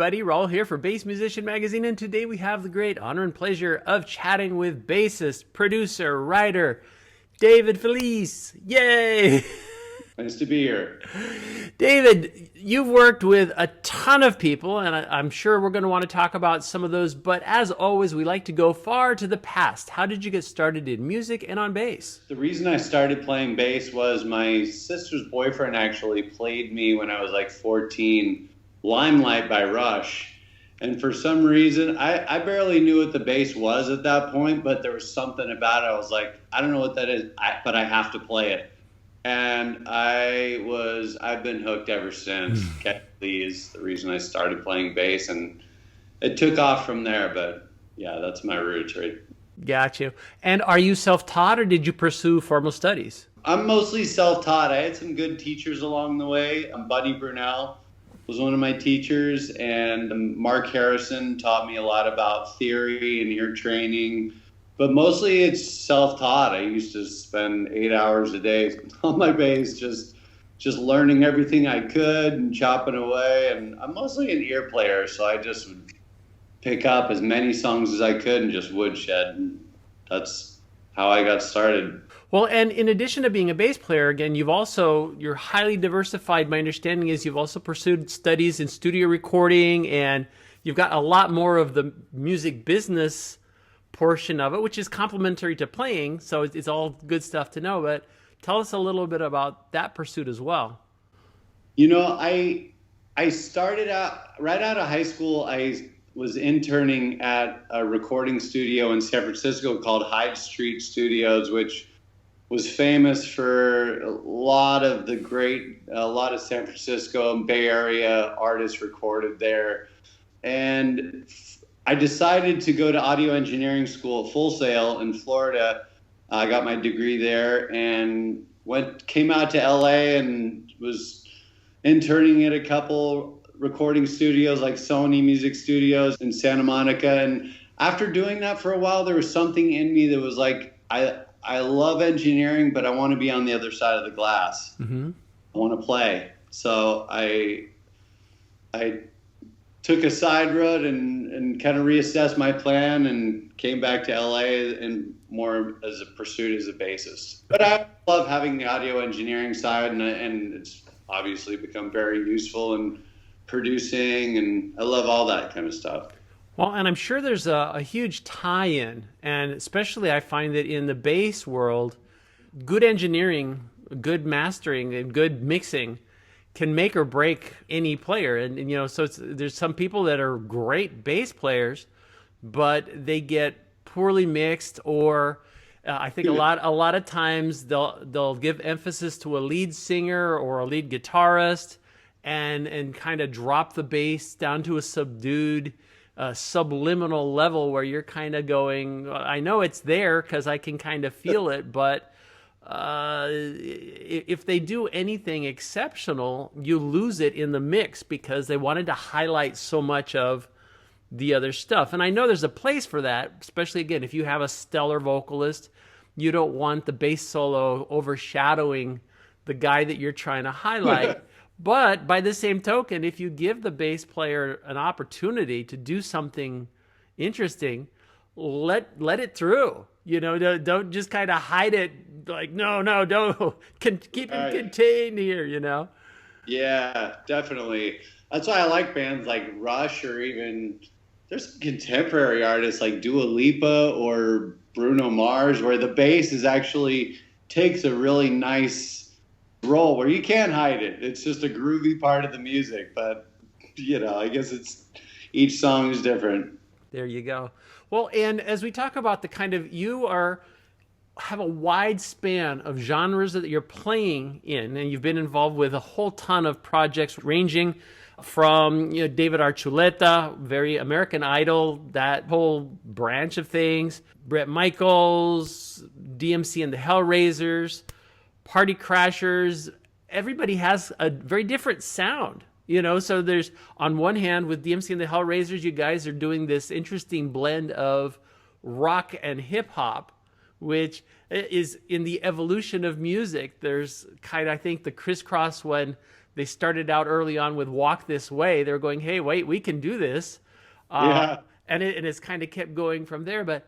everybody, Raul here for Bass Musician Magazine, and today we have the great honor and pleasure of chatting with bassist, producer, writer, David Filice. Yay! Nice to be here. David, you've worked with a ton of people, and I'm sure we're going to want to talk about some of those, but as always, we like to go far to the past. How did you get started in music and on bass? The reason I started playing bass was my sister's boyfriend actually played me when I was like 14, Limelight by Rush. And for some reason, I barely knew what the bass was at that point, but there was something about it. I was like, I don't know what that is, but I have to play it. And I've been hooked ever since. Cat Lee is the reason I started playing bass, and it took off from there. But yeah, that's my roots, right? Got you. And are you self-taught, or did you pursue formal studies? I'm mostly self-taught. I had some good teachers along the way. Buddy Brunel was one of my teachers, and Mark Harrison taught me a lot about theory and ear training. But mostly it's self-taught. I used to spend 8 hours a day on my bass, just learning everything I could and chopping away. And I'm mostly an ear player, so I just would pick up as many songs as I could and just woodshed. And that's how I got started. Well, and in addition to being a bass player, again, you're highly diversified. My understanding is you've also pursued studies in studio recording, and you've got a lot more of the music business portion of it, which is complementary to playing, so it's all good stuff to know. But tell us a little bit about that pursuit as well. You know, I started out right out of high school. I was interning at a recording studio in San Francisco called Hyde Street Studios, which was famous for a lot of San Francisco and Bay Area artists recorded there. And I decided to go to audio engineering school at Full Sail in Florida. I got my degree there and came out to LA and was interning at a couple recording studios like Sony Music Studios in Santa Monica. And after doing that for a while, there was something in me that was like, I love engineering, but I want to be on the other side of the glass. Mm-hmm. I want to play. So I took a side road and kind of reassessed my plan and came back to LA and more as a pursuit as a bassist. But I love having the audio engineering side, and it's obviously become very useful in producing, and I love all that kind of stuff. Well, and I'm sure there's a huge tie-in, and especially I find that in the bass world, good engineering, good mastering, and good mixing can make or break any player. And you know, so there's some people that are great bass players, but they get poorly mixed, or I think a lot of times they'll give emphasis to a lead singer or a lead guitarist, and kind of drop the bass down to a subdued, subliminal level where you're kind of going, I know it's there because I can kind of feel it, but if they do anything exceptional, you lose it in the mix because they wanted to highlight so much of the other stuff. And I know there's a place for that, especially, again, if you have a stellar vocalist, you don't want the bass solo overshadowing the guy that you're trying to highlight. But by the same token, if you give the bass player an opportunity to do something interesting, let it through. You know, don't just kind of hide it. Like, no, don't keep it contained here. You know. Yeah, definitely. That's why I like bands like Rush, or even there's contemporary artists like Dua Lipa or Bruno Mars, where the bass is actually takes a really nice role where you can't hide it. It's just a groovy part of the music. But you know, I guess each song is different. There you go. Well, and as we talk about the kind of, have a wide span of genres that you're playing in, and you've been involved with a whole ton of projects ranging from, David Archuleta, very American Idol, that whole branch of things, Bret Michaels, DMC and the Hellraisers, Party Crashers. Everybody has a very different sound. So there's, on one hand, with DMC and the Hellraisers, you guys are doing this interesting blend of rock and hip hop, which is in the evolution of music. There's kind of, I think, the crisscross when they started out early on with Walk This Way. They're going, hey, wait, we can do this. Yeah. And it's kind of kept going from there. But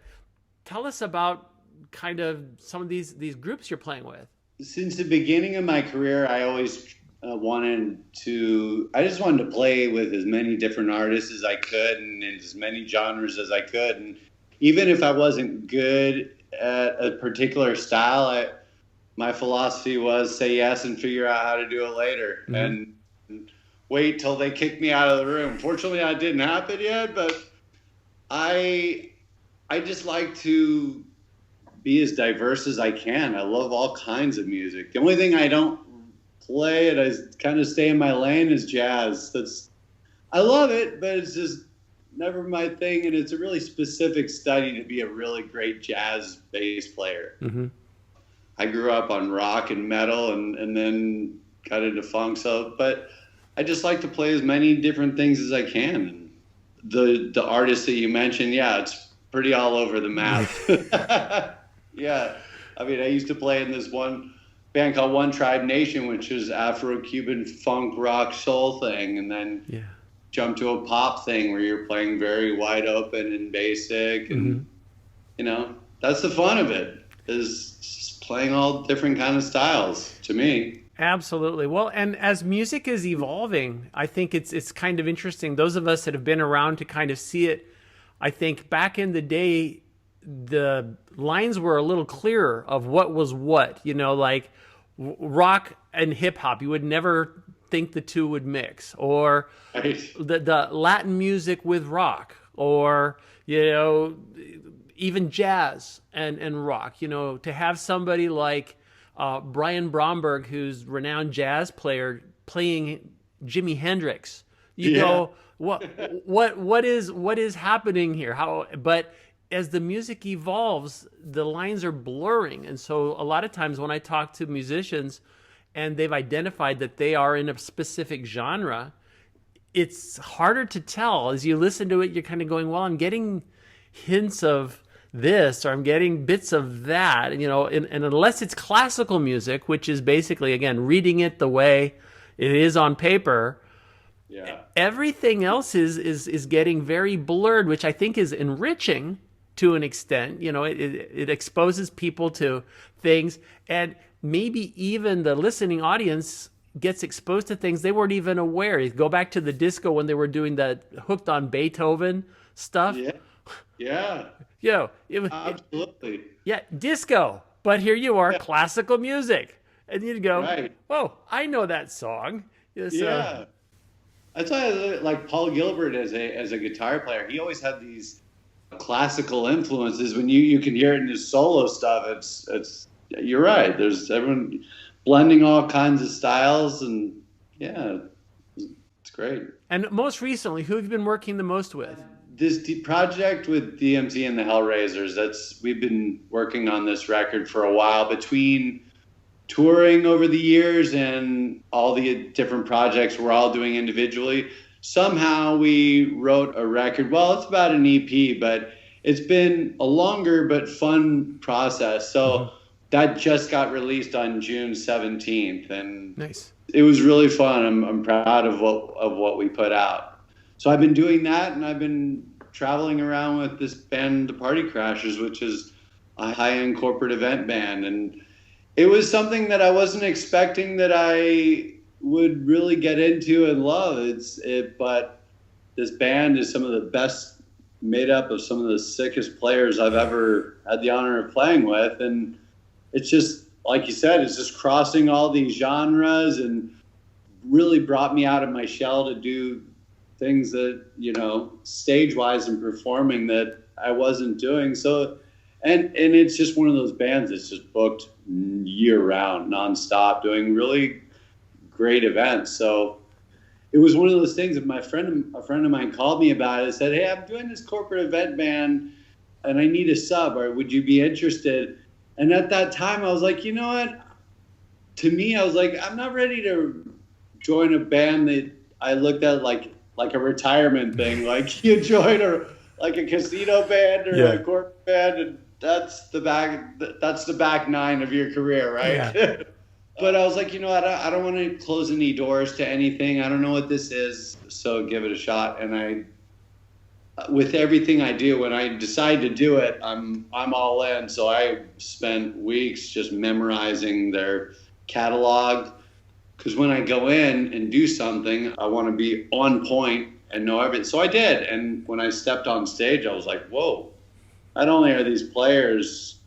tell us about kind of some of these groups you're playing with. Since the beginning of my career, I always I just wanted to play with as many different artists as I could and in as many genres as I could. And even if I wasn't good at a particular style, my philosophy was say yes and figure out how to do it later, and wait till they kick me out of the room. Fortunately, that didn't happen yet, but I just like to be as diverse as I can. I love all kinds of music. The only thing I don't play and I kind of stay in my lane is jazz. I love it, but it's just never my thing, and it's a really specific study to be a really great jazz bass player. Mm-hmm. I grew up on rock and metal and then got into funk, but I just like to play as many different things as I can. And the artists that you mentioned, yeah, it's pretty all over the map. Yeah, I mean, I used to play in this one band called One Tribe Nation, which is Afro-Cuban funk rock soul thing, and then jump to a pop thing where you're playing very wide open and basic, and you know, that's the fun of it, is just playing all different kind of styles, to me. Absolutely. Well, and as music is evolving, I think it's kind of interesting. Those of us that have been around to kind of see it, I think back in the day, the lines were a little clearer of what was what, you know, like rock and hip hop. You would never think the two would mix, or the Latin music with rock, or, you know, even jazz and rock, you know, to have somebody like Brian Bromberg, who's renowned jazz player, playing Jimi Hendrix. You go, what is happening here? But as the music evolves, the lines are blurring. And so a lot of times when I talk to musicians and they've identified that they are in a specific genre, it's harder to tell. As you listen to it, you're kind of going, well, I'm getting hints of this, or I'm getting bits of that, and, you know, and unless it's classical music, which is basically, again, reading it the way it is on paper, everything else is getting very blurred, which I think is enriching to an extent. You know, it exposes people to things, and maybe even the listening audience gets exposed to things they weren't even aware. You go back to the disco when they were doing that Hooked on Beethoven stuff. Yeah. Absolutely. Disco. But here you are, classical music. And you'd go, whoa, I know that song. Yeah. That's why I like Paul Gilbert as a guitar player. He always had these classical influences. When you can hear it in his solo stuff, it's you're right. There's everyone blending all kinds of styles, and it's great. And most recently, who have you been working the most with? This project with DMT and the Hellraisers, we've been working on this record for a while, between touring over the years and all the different projects we're all doing individually. Somehow we wrote a record. Well, it's about an EP, but it's been a longer but fun process. So that just got released on June 17th, and nice. It was really fun. I'm proud of what we put out. So I've been doing that, and I've been traveling around with this band, the Party Crashers, which is a high-end corporate event band. And it was something that I wasn't expecting that I would really get into and love. But this band is some of the best, made up of some of the sickest players I've ever had the honor of playing with. And it's just, like you said, it's just crossing all these genres and really brought me out of my shell to do things that, you know, stage-wise and performing that I wasn't doing. So, and it's just one of those bands that's just booked year-round, nonstop, doing really great events. So it was one of those things that a friend of mine called me about it and said, hey, I'm doing this corporate event band, and I need a sub, or would you be interested? And at that time, I was like, you know what? To me, I was like, I'm not ready to join a band that I looked at like a retirement thing. Like you join a casino band or a corporate band, and that's the back nine of your career, right? Yeah. But I was like, I don't want to close any doors to anything. I don't know what this is, so give it a shot. And with everything I do, when I decide to do it, I'm all in. So I spent weeks just memorizing their catalog, because when I go in and do something, I want to be on point and know everything. So I did. And when I stepped on stage, I was like, whoa, not only are these players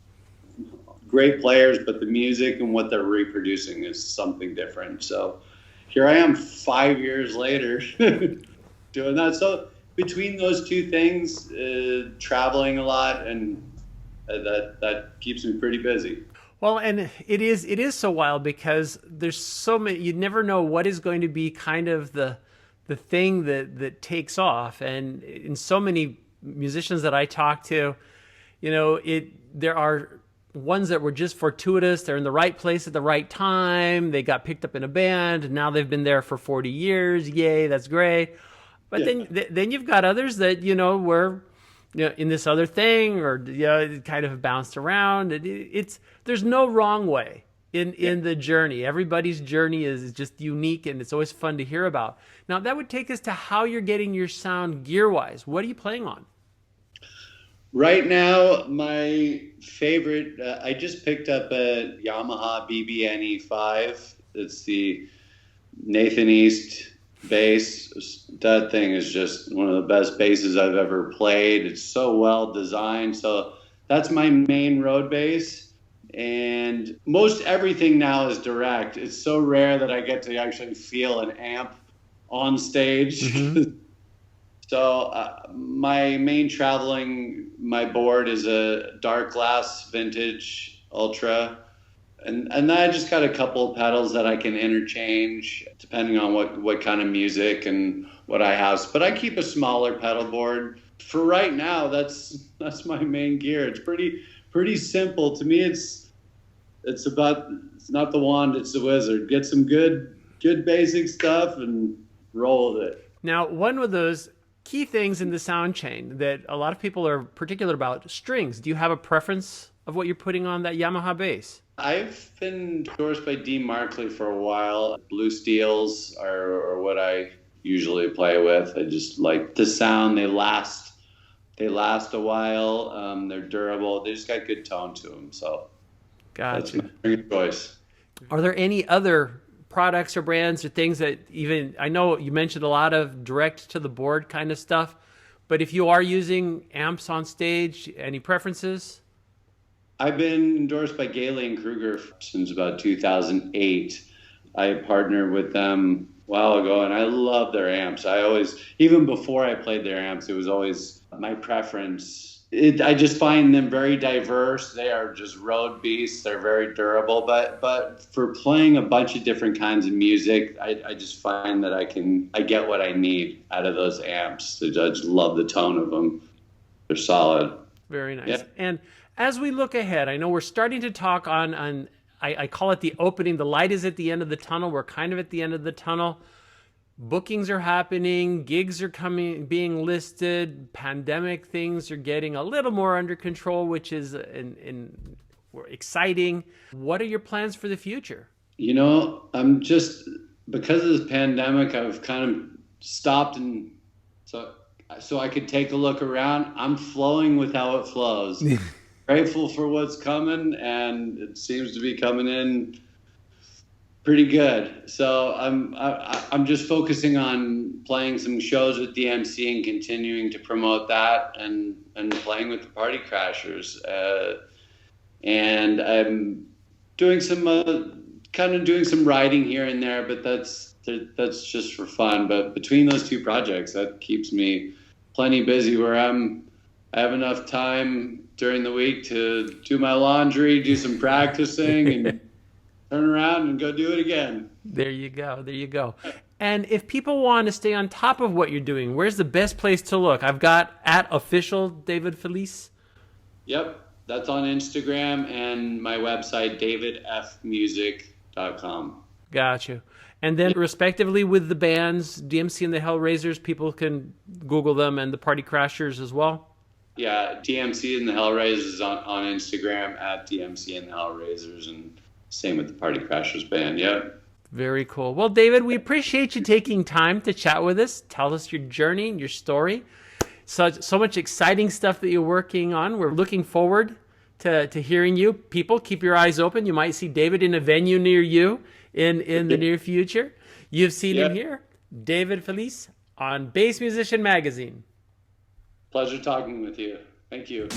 great players, but the music and what they're reproducing is something different. So here I am 5 years later doing that. So between those two things, traveling a lot, and that keeps me pretty busy. Well, and it is so wild because there's so many, you never know what is going to be kind of the thing that takes off. And in so many musicians that I talk to, there are ones that were just fortuitous. They're in the right place at the right time. They got picked up in a band, and now they've been there for 40 years. Yay, that's great. But then you've got others that, were in this other thing, or kind of bounced around. There's no wrong way in the journey. Everybody's journey is just unique, and it's always fun to hear about. Now, that would take us to how you're getting your sound gear-wise. What are you playing on? Right now, my favorite, I just picked up a Yamaha BBNE5. It's the Nathan East bass. That thing is just one of the best basses I've ever played. It's so well designed. So that's my main road bass. And most everything now is direct. It's so rare that I get to actually feel an amp on stage. Mm-hmm. So my main my board is a dark glass vintage Ultra. And then I just got a couple of pedals that I can interchange depending on what kind of music and what I have. But I keep a smaller pedal board. For right now, that's my main gear. It's pretty simple. To me, it's not the wand, it's the wizard. Get some good basic stuff and roll with it. Now, one of those key things in the sound chain that a lot of people are particular about, strings. Do you have a preference of what you're putting on that Yamaha bass? I've been endorsed by Dean Markley for a while. Blue steels are what I usually play with. I just like the sound. They last a while. They're durable. They just got good tone to them. So gotcha. That's my choice. Are there any other products or brands or things that I know you mentioned a lot of direct to the board kind of stuff, but if you are using amps on stage, any preferences? I've been endorsed by Gailey and Kruger since about 2008. I partnered with them a while ago, and I love their amps. Even before I played their amps, it was always my preference. I just find them very diverse. They are just road beasts. They're very durable. But for playing a bunch of different kinds of music, I just find that I get what I need out of those amps. I just love the tone of them. They're solid. Very nice. Yeah. And as we look ahead, I know we're starting to talk on I call it the opening. The light is at the end of the tunnel. We're kind of at the end of the tunnel. Bookings are happening, gigs are being listed, pandemic things are getting a little more under control, which is exciting. What are your plans for the future? I'm just, because of this pandemic, I've kind of stopped, and so I could take a look around. I'm flowing with how it flows. Grateful for what's coming, and it seems to be coming in pretty good. So I'm just focusing on playing some shows with DMC and continuing to promote that, and playing with the Party Crashers. And I'm doing some doing some writing here and there, but that's just for fun. But between those two projects, that keeps me plenty busy, where I have enough time during the week to do my laundry, do some practicing, and turn around and go do it again. There you go. And if people want to stay on top of what you're doing, where's the best place to look? I've got @official David Filice. Yep, that's on Instagram, and my website, davidfmusic.com. Gotcha. And then respectively with the bands, DMC and the Hellraisers, people can Google them, and the Party Crashers as well? Yeah, DMC and the Hellraisers on Instagram, @DMC and the Hellraisers, and same with the Party Crashers band. Yep. Very cool. Well, David, we appreciate you taking time to chat with us. Tell us your journey and your story. So much exciting stuff that you're working on. We're looking forward to hearing you. People, keep your eyes open. You might see David in a venue near you in the near future. You've seen him here. David Filice on Bass Musician Magazine. Pleasure talking with you. Thank you.